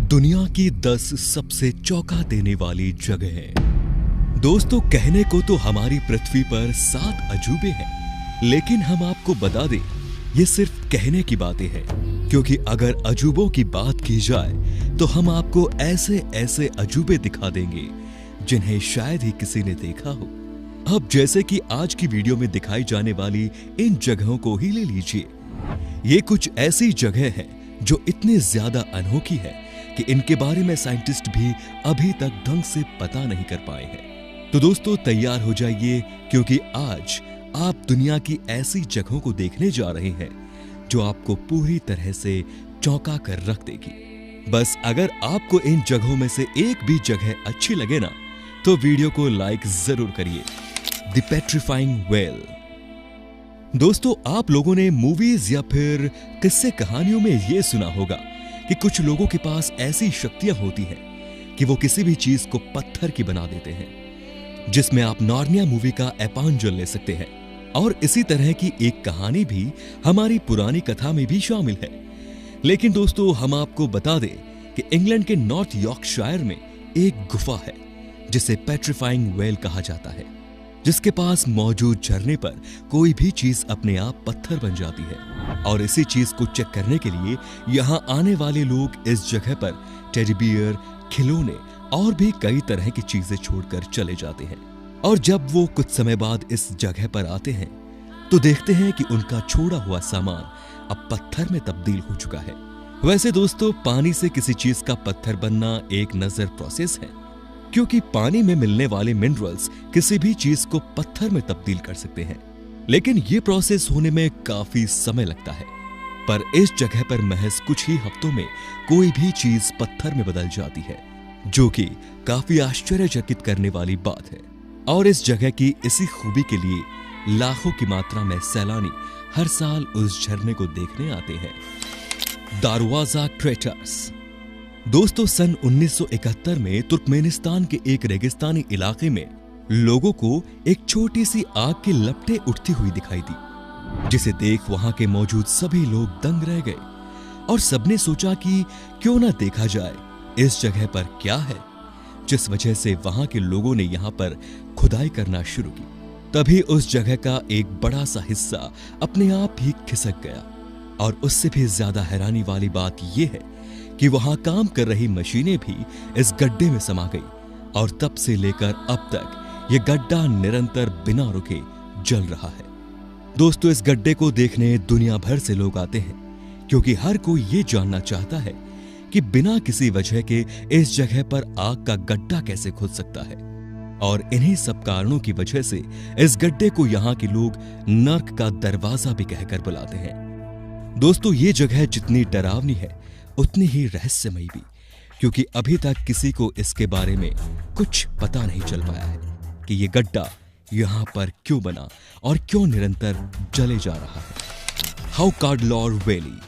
दुनिया की 10 सबसे चौंका देने वाली जगहें। दोस्तों, कहने को तो हमारी पृथ्वी पर 7 अजूबे हैं, लेकिन हम आपको बता दें ये सिर्फ कहने की बातें हैं, क्योंकि अगर अजूबों की बात की जाए तो हम आपको ऐसे ऐसे अजूबे दिखा देंगे जिन्हें शायद ही किसी ने देखा हो। अब जैसे कि आज की वीडियो में दिखाई जाने वाली इन जगहों को ही ले लीजिए। ये कुछ ऐसी जगह हैं जो इतनी ज्यादा अनोखी है कि इनके बारे में साइंटिस्ट भी अभी तक ढंग से पता नहीं कर पाए हैं। तो दोस्तों, तैयार हो जाइए, क्योंकि आज आप दुनिया की ऐसी जगहों को देखने जा रहे हैं जो आपको पूरी तरह से चौंका कर रख देगी। बस अगर आपको इन जगहों में से एक भी जगह अच्छी लगे ना, तो वीडियो को लाइक जरूर करिए। The petrifying well. दोस्तों, आप लोगों ने मूवीज या फिर किस्से कहानियों में यह सुना होगा कि कुछ लोगों के पास ऐसी शक्तियां होती हैं कि वो किसी भी चीज को पत्थर की बना देते हैं, जिसमें आप नार्निया मूवी का एपांजल ले सकते हैं। और इसी तरह की एक कहानी भी हमारी पुरानी कथा में भी शामिल है। लेकिन दोस्तों, हम आपको बता दें कि इंग्लैंड के नॉर्थ यॉर्कशायर में एक गुफा है जिसे पेट्रीफाइंग वेल कहा जाता है, जिसके पास मौजूद झरने पर कोई भी चीज अपने आप पत्थर बन जाती है। और इसी चीज को चेक करने के लिए यहाँ आने वाले लोग इस जगह पर टेडी बियर, खिलौने और भी कई तरह की चीजें छोड़कर चले जाते हैं। और जब वो कुछ समय बाद इस जगह पर आते हैं तो देखते हैं कि उनका छोड़ा हुआ सामान अब पत्थर में तब्दील हो चुका है। वैसे दोस्तों, पानी से किसी चीज का पत्थर बनना एक नजर प्रोसेस है, क्योंकि पानी में मिलने वाले मिनरल्स किसी भी चीज को पत्थर में तब्दील कर सकते हैं। लेकिन यह प्रोसेस होने में काफी समय लगता है। पर इस जगह पर महज कुछ ही हफ्तों में कोई भी चीज पत्थर में बदल जाती है, जो कि काफी आश्चर्यचकित करने वाली बात है। और इस जगह की इसी खूबी के लिए लाखों की मात्रा में सैलानी हर साल उस झरने को देखने आते हैं। दारवाजा क्रेटर्स। दोस्तों, सन 1971 में तुर्कमेनिस्तान के एक रेगिस्तानी इलाके में लोगों को एक छोटी सी आग की लपटें उठती हुई दिखाई दी, जिसे देख वहां के मौजूद सभी लोग दंग रह गए और सबने सोचा कि क्यों ना देखा जाए इस जगह पर क्या है, जिस वजह से वहां के लोगों ने यहां पर खुदाई करना शुरू की। तभी उस जगह का एक बड़ा सा हिस्सा अपने आप ही खिसक गया। और उससे भी ज्यादा हैरानी वाली बात यह है कि वहां काम कर रही मशीनें भी इस गड्ढे में समा गई और तब से लेकर अब तक यह गड्ढा निरंतर बिना रुके जल रहा है। दोस्तों, इस गड्ढे को देखने दुनिया भर से लोग आते हैं, क्योंकि हर कोई ये जानना चाहता है कि बिना किसी वजह के इस जगह पर आग का गड्ढा कैसे खुद सकता है। और इन्हीं सब कारणों की वजह से इस गड्ढे को यहाँ के लोग नर्क का दरवाजा भी कहकर बुलाते हैं। दोस्तों, ये जगह जितनी डरावनी है उतनी ही रहस्यमयी भी, क्योंकि अभी तक किसी को इसके बारे में कुछ पता नहीं चल पाया है कि ये गड्ढा यहाँ पर क्यों बना और क्यों निरंतर जले जा रहा है। हाउकाडलॉर वैली।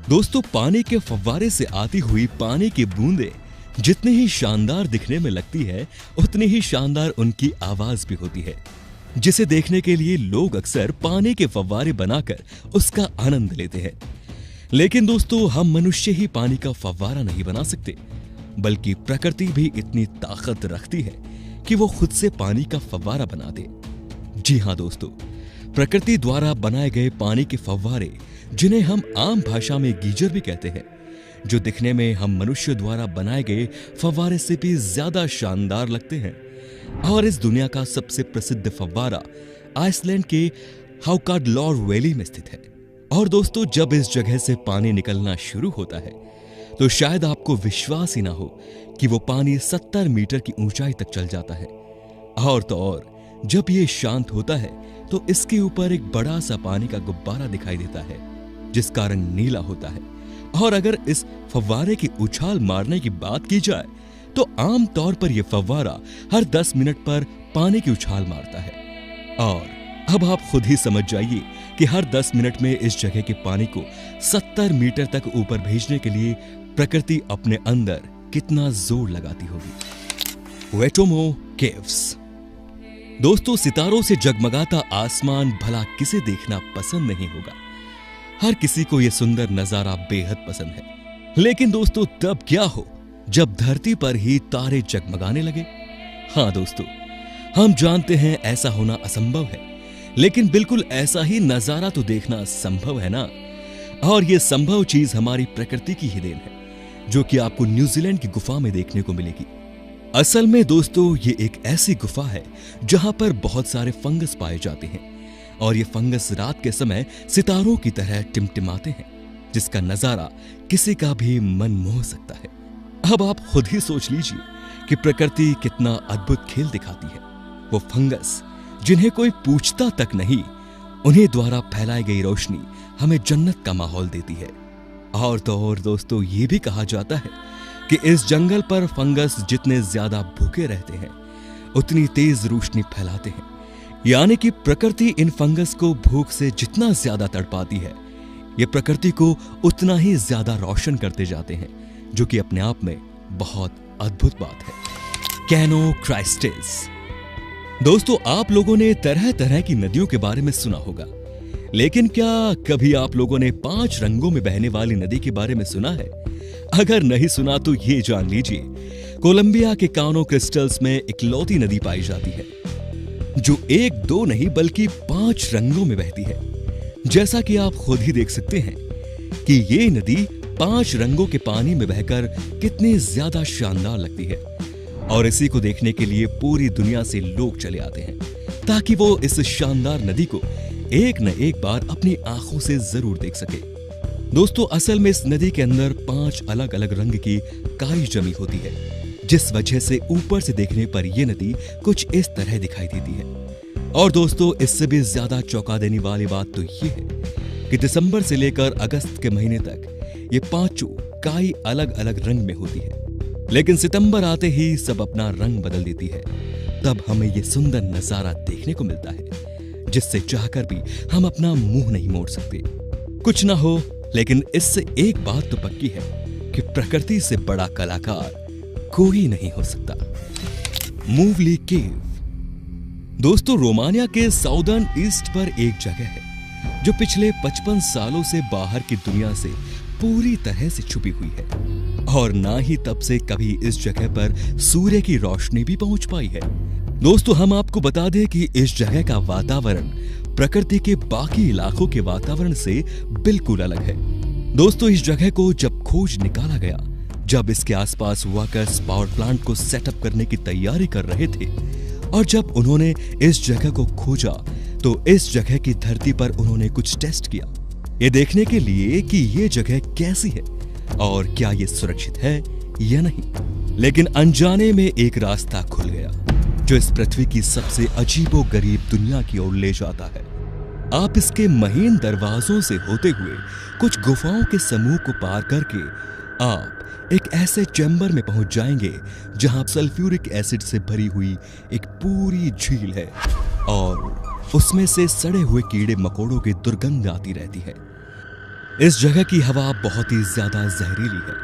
दोस्तों, पानी के फव्वारे से आती हुई पानी की बूंदें जितनी ही शानदार दिखने में लगती है, उतनी ही शानदार उनकी आवाज भी होती है, जिसे देखने के लिए लोग अक्सर पानी के फव्वारे बनाकर उसका आनंद लेते हैं। लेकिन दोस्तों, हम मनुष्य ही पानी का फव्वारा नहीं बना सकते, बल्कि प्रकृति भी इतनी ताकत रखती है कि वो खुद से पानी का फव्वारा बना दे। जी हां दोस्तों, प्रकृति द्वारा बनाए गए पानी के फव्वारे, जिन्हें हम आम भाषा में गीजर भी कहते हैं, जो दिखने में हम मनुष्य द्वारा बनाए गए फव्वारे से भी ज्यादा शानदार लगते हैं। और इस दुनिया का सबसे प्रसिद्ध फव्वारा आइसलैंड के हाउकाडलॉर वैली में स्थित है। और दोस्तों, जब इस जगह से पानी निकलना शुरू होता है तो शायद आपको विश्वास ही ना हो कि वो पानी 70 मीटर की ऊंचाई तक चल जाता है। और तो और जब ये शांत होता है तो इसके ऊपर एक बड़ा सा पानी का गुब्बारा दिखाई देता है, जिसका रंग नीला होता है। और अगर इस फव्वारे की उछाल मारने की बात की जाए तो आम तौर पर यह फव्वारा हर 10 मिनट पर पानी की उछाल मारता है। और अब आप खुद ही समझ जाइए कि हर 10 मिनट में इस जगह के पानी को 70 मीटर तक ऊपर भेजने के लिए प्रकृति अपने अंदर कितना जोर लगाती होगी। वेटोमो केव्स। दोस्तों, सितारों से जगमगाता आसमान भला किसे देखना पसंद नहीं होगा। हर किसी को यह सुंदर नजारा बेहद पसंद है, लेकिन दोस्तों तब क्या हो जब धरती पर ही तारे जगमगाने लगे। हाँ दोस्तों, हम जानते हैं ऐसा होना असंभव है, लेकिन बिल्कुल ऐसा ही नजारा तो देखना संभव है ना। और यह संभव चीज हमारी प्रकृति की ही देन है, जो कि आपको न्यूजीलैंड की गुफा में देखने को मिलेगी। असल में दोस्तों ये एक ऐसी गुफा है जहां पर बहुत सारे फंगस पाए जाते हैं, और ये फंगस रात के समय सितारों की तरह टिमटिमाते हैं, जिसका नजारा किसी का भी मन मोह सकता है। अब आप खुद ही सोच लीजिए कि प्रकृति कितना अद्भुत खेल दिखाती है। वो फंगस जिन्हें कोई पूछता तक नहीं, उन्हें द्वारा फैलाई गई रोशनी हमें जन्नत का माहौल देती है। और तो और दोस्तों ये भी कहा जाता है कि इस जंगल पर फंगस जितने ज्यादा भूखे रहते हैं उतनी तेज रोशनी फैलाते हैं। यानी कि प्रकृति इन फंगस को भूख से जितना ज्यादा तड़पाती है, ये प्रकृति को उतना ही ज्यादा रोशन करते जाते हैं, जो कि अपने आप में बहुत अद्भुत बात है। कैनो क्राइस्टेस। दोस्तों आप लोगों ने तरह तरह की नदियों के बारे में सुना होगा, लेकिन क्या कभी आप लोगों ने 5 रंगों में बहने वाली नदी के बारे में सुना है? अगर नहीं सुना तो ये जान लीजिए, कोलंबिया के कानो क्रिस्टल्स में इकलौती नदी पाई जाती है जो 1-2 नहीं बल्कि 5 रंगों में बहती है। जैसा कि आप खुद ही देख सकते हैं कि ये नदी 5 रंगों के पानी में बहकर कितनी ज्यादा शानदार लगती है, और इसी को देखने के लिए पूरी दुनिया से लोग चले आते हैं ताकि वो इस शानदार नदी को एक न एक बार अपनी आंखों से जरूर देख सके। दोस्तों असल में इस नदी के अंदर 5 अलग अलग रंग की काई जमी होती है, जिस वजह से ऊपर से देखने पर यह नदी कुछ इस तरह दिखाई देती है। और दोस्तों इससे भी ज्यादा चौंका देने वाली बात तो ये है कि दिसंबर से लेकर अगस्त के महीने तक ये 5 काई अलग अलग रंग में होती है, लेकिन सितंबर आते ही सब अपना रंग बदल देती है। तब हमें ये सुंदर नजारा देखने को मिलता है, जिससे चाहकर भी हम अपना मुंह नहीं मोड़ सकते। कुछ ना हो, लेकिन इससे एक बात तो पक्की है कि प्रकृति से बड़ा कलाकार कोई नहीं हो सकता। मूवली केव। दोस्तों रोमानिया के साउदर्न ईस्ट पर एक जगह है जो पिछले 55 सालों से बाहर की दुनिया से पूरी तरह से छुपी हुई है, और ना ही तब से कभी इस जगह पर सूर्य की रोशनी भी पहुंच पाई है। दोस्तों हम आपको बता दें कि इस जगह का वातावरण प्रकृति के बाकी इलाकों के वातावरण से बिल्कुल अलग है। दोस्तों इस जगह को जब खोज निकाला गया, जब इसके आसपास वर्कर्स पावर प्लांट को सेटअप करने की तैयारी कर रहे थे, और जब उन्होंने इस जगह को खोजा तो इस जगह की धरती पर उन्होंने कुछ टेस्ट किया, ये देखने के लिए कि ये जगह कैसी है और क्या ये सुरक्षित है या नहीं। लेकिन अनजाने में एक रास्ता खुल गया जो इस पृथ्वी की सबसे अजीबोगरीब दुनिया की ओर ले जाता है। आप इसके महीन दरवाजों से होते हुए कुछ गुफाओं के समूह को पार करके आप एक ऐसे चैम्बर में पहुंच जाएंगे जहां सल्फ्यूरिक एसिड से भरी हुई एक पूरी झील है, और उसमें से सड़े हुए कीड़े मकोड़ों की दुर्गंध आती रहती है। इस जगह की हवा बहुत ही ज्यादा जहरीली है,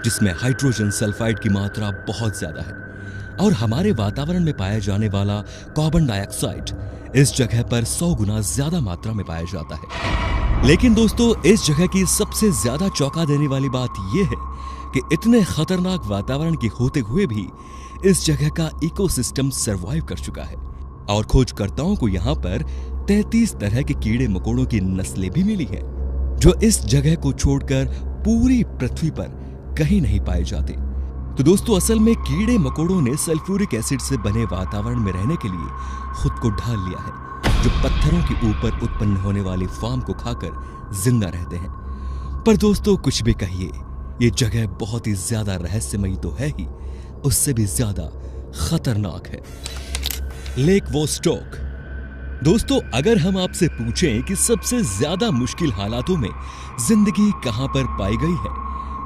जिसमें हाइड्रोजन सल्फाइड की मात्रा बहुत ज्यादा है, और हमारे वातावरण में पाया जाने वाला कार्बन डाइऑक्साइड इस जगह पर 100 गुना ज्यादा मात्रा में पाया जाता है। लेकिन दोस्तों इस जगह की सबसे ज्यादा चौंका देने वाली बात यह है कि इतने खतरनाक वातावरण के होते हुए भी इस जगह का इकोसिस्टम सरवाइव कर चुका है, और खोजकर्ताओं को यहाँ पर 33 तरह के कीड़े मकोड़ों की नस्लें भी मिली हैं, जो इस जगह को छोड़कर पूरी पृथ्वी पर कहीं नहीं पाए जाते। तो दोस्तों असल में कीड़े मकोड़ों ने सल्फ्यूरिक एसिड से बने वातावरण में रहने के लिए खुद को ढाल लिया है, जो पत्थरों के ऊपर उत्पन्न होने वाली फार्म को खाकर जिंदा रहते हैं। पर दोस्तों कुछ भी कहिए, ये जगह बहुत ही ज्यादा रहस्यमयी तो है ही, उससे भी ज्यादा खतरनाक है। Lake Vostok. दोस्तों अगर हम आपसे पूछें कि सबसे ज्यादा मुश्किल हालातों में जिंदगी कहां पर पाई गई है,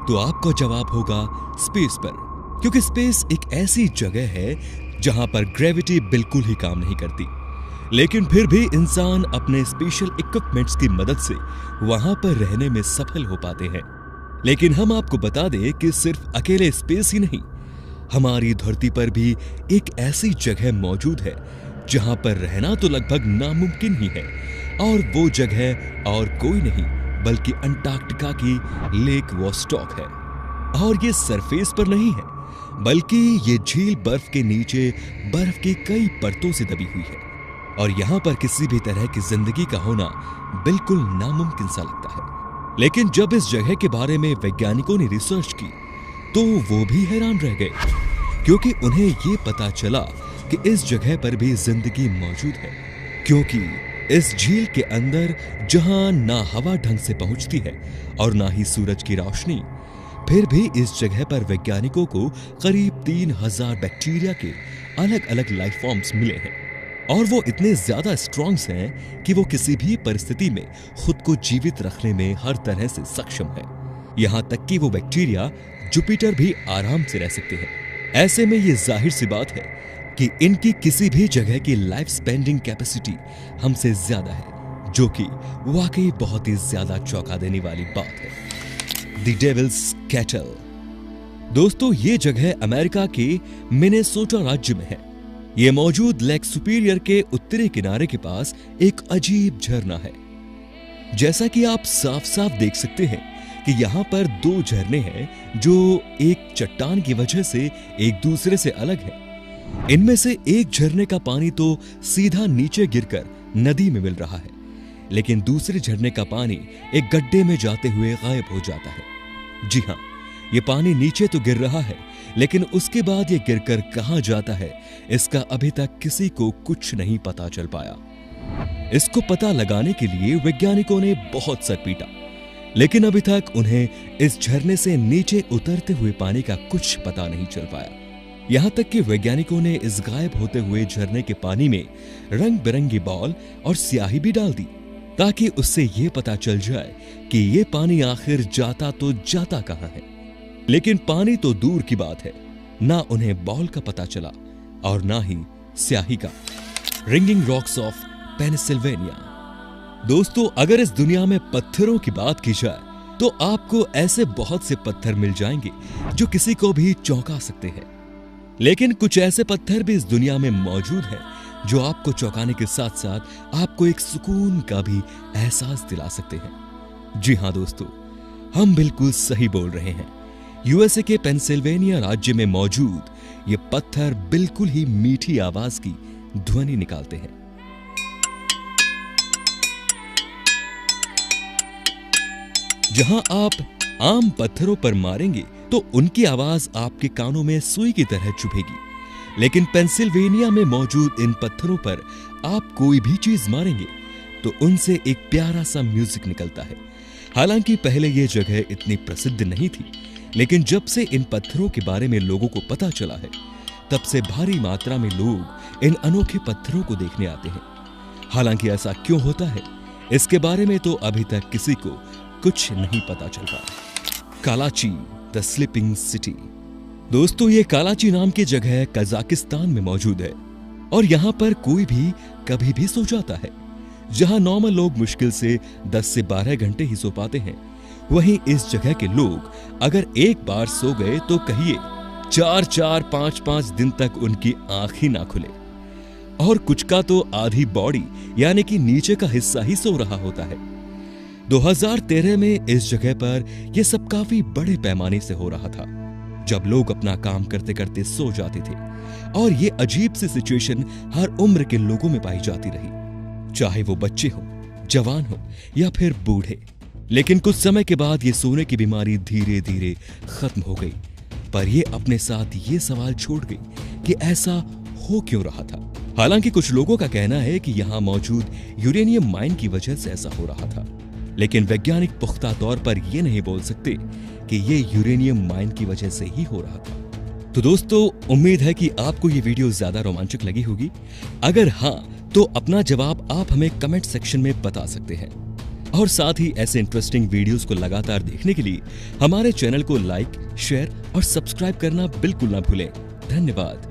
तो आपका जवाब होगा स्पेस पर, क्योंकि स्पेस एक ऐसी जगह है जहां पर ग्रेविटी बिल्कुल ही काम नहीं करती, लेकिन फिर भी इंसान अपने स्पेशल इक्विपमेंट्स की मदद से वहां पर रहने में सफल हो पाते हैं। लेकिन हम आपको बता दें कि सिर्फ अकेले स्पेस ही नहीं, हमारी धरती पर भी एक ऐसी जगह मौजूद है जहां पर रहना तो लगभग नामुमकिन ही है, और वो जगह और कोई नहीं बल्कि अंटार्कटिका की लेक वोस्टॉक है। और ये सरफेस पर नहीं है, बल्कि ये झील बर्फ के नीचे बर्फ की कई परतों से दबी हुई है और यहाँ पर किसी भी तरह की जिंदगी का होना बिल्कुल नामुमकिन सा लगता है। लेकिन जब इस जगह के बारे में वैज्ञानिकों ने रिसर्च की तो वो भी हैरान रह गए, क्योंकि उन्हें ये पता चला कि इस जगह पर भी जिंदगी मौजूद है। क्योंकि इस झील के अंदर जहां ना हवा ढंग से पहुंचती है और ना ही सूरज की रोशनी, फिर भी इस जगह पर वैज्ञानिकों को करीब 3000 बैक्टीरिया के अलग अलग लाइफ फॉर्म्स मिले हैं और वो इतने ज्यादा स्ट्रॉन्ग्स हैं कि वो किसी भी परिस्थिति में खुद को जीवित रखने में हर तरह से सक्षम है। यहाँ तक कि वो बैक्टीरिया जुपिटर भी आराम से रह सकते हैं। ऐसे में ये जाहिर सी बात है कि इनकी किसी भी जगह की लाइफ स्पेंडिंग कैपेसिटी हमसे ज्यादा है, जो कि वाकई बहुत ही ज्यादा चौंका देने वाली बात है। The Devil's Kettle. दोस्तों, ये जगह अमेरिका के मिनेसोटा राज्य में है। ये मौजूद लेक सुपीरियर के उत्तरी किनारे के पास एक अजीब झरना है। जैसा कि आप साफ साफ देख सकते हैं कि यहाँ पर 2 झरने हैं जो एक चट्टान की वजह से एक दूसरे से अलग है। इनमें से एक झरने का पानी तो सीधा नीचे गिरकर नदी में मिल रहा है, लेकिन दूसरे झरने का पानी एक गड्ढे में जाते हुए गायब हो जाता है। जी हाँ, ये पानी नीचे तो गिर रहा है, लेकिन उसके बाद ये गिरकर कहां जाता है इसका अभी तक किसी को कुछ नहीं पता चल पाया। इसको पता लगाने के लिए वैज्ञानिकों ने बहुत सर पीटा, लेकिन अभी तक उन्हें इस झरने से नीचे उतरते हुए पानी का कुछ पता नहीं चल पाया। यहां तक कि वैज्ञानिकों ने इस गायब होते हुए झरने के पानी में रंग बिरंगी बॉल और स्याही भी डाल दी, ताकि उससे यह पता चल जाए कि ये पानी आखिर जाता तो जाता कहां है। लेकिन पानी तो दूर की बात है, ना उन्हें बॉल का पता चला और ना ही स्याही का। Ringing rocks of Pennsylvania. दोस्तों, अगर इस दुनिया में पत्थरों की बात की जाए तो आपको ऐसे बहुत से पत्थर मिल जाएंगे जो किसी को भी चौंका सकते हैं, लेकिन कुछ ऐसे पत्थर भी इस दुनिया में मौजूद हैं जो आपको चौंकाने के साथ साथ आपको एक सुकून का भी एहसास दिला सकते हैं। जी हां दोस्तों, हम बिल्कुल सही बोल रहे हैं। यूएसए के पेंसिल्वेनिया राज्य में मौजूद ये पत्थर बिल्कुल ही मीठी आवाज की ध्वनि निकालते हैं। जहां आप आम पत्थरों पर मारेंगे तो उनकी आवाज आपके कानों में सुई की तरह चुभेगी, लेकिन पेंसिल्वेनिया में मौजूद इन पत्थरों पर आप कोई भी चीज मारेंगे तो उनसे एक प्यारा सा म्यूजिक निकलता है। हालांकि पहले यह जगह इतनी प्रसिद्ध नहीं थी, लेकिन जब से इन पत्थरों के बारे में लोगों को पता चला है, तब से भारी मात्रा में लोग इन अनोखे पत्थरों को देखने आते हैं। हालांकि ऐसा क्यों होता है, इसके बारे में तो अभी तक किसी को कुछ नहीं पता चल रहा। कालाची द स्लीपिंग सिटी। दोस्तों, ये कालाची नाम की जगह कजाकिस्तान में मौजूद है और यहाँ पर कोई भी कभी भी सो जाता है। जहाँ नॉर्मल लोग मुश्किल से 10 से 12 घंटे ही सो पाते हैं, वहीं इस जगह के लोग अगर एक बार सो गए तो कहिए 4-4, 5-5 दिन तक उनकी आंख ही ना खुले, और कुछ का तो आधी बॉडी यानी कि नीचे का हिस्सा ही सो रहा होता है। 2013 में इस जगह पर यह सब काफी बड़े पैमाने से हो रहा था, जब लोग अपना काम करते करते सो जाते थे, और ये अजीब सी सिचुएशन हर उम्र के लोगों में पाई जाती रही, चाहे वो बच्चे हो, जवान हो या फिर बूढ़े। लेकिन कुछ समय के बाद ये सोने की बीमारी धीरे धीरे खत्म हो गई, पर ये अपने साथ ये सवाल छोड़ गई कि ऐसा हो क्यों रहा था। हालांकि कुछ लोगों का कहना है कि यहाँ मौजूद यूरेनियम माइन की वजह से ऐसा हो रहा था, लेकिन वैज्ञानिक पुख्ता तौर पर यह नहीं बोल सकते कि यह यूरेनियम माइन की वजह से ही हो रहा था। तो दोस्तों, उम्मीद है कि आपको ये वीडियो ज्यादा रोमांचक लगी होगी। अगर हाँ, तो अपना जवाब आप हमें कमेंट सेक्शन में बता सकते हैं, और साथ ही ऐसे इंटरेस्टिंग वीडियोस को लगातार देखने के लिए हमारे चैनल को लाइक, शेयर और सब्सक्राइब करना बिल्कुल ना भूलें। धन्यवाद।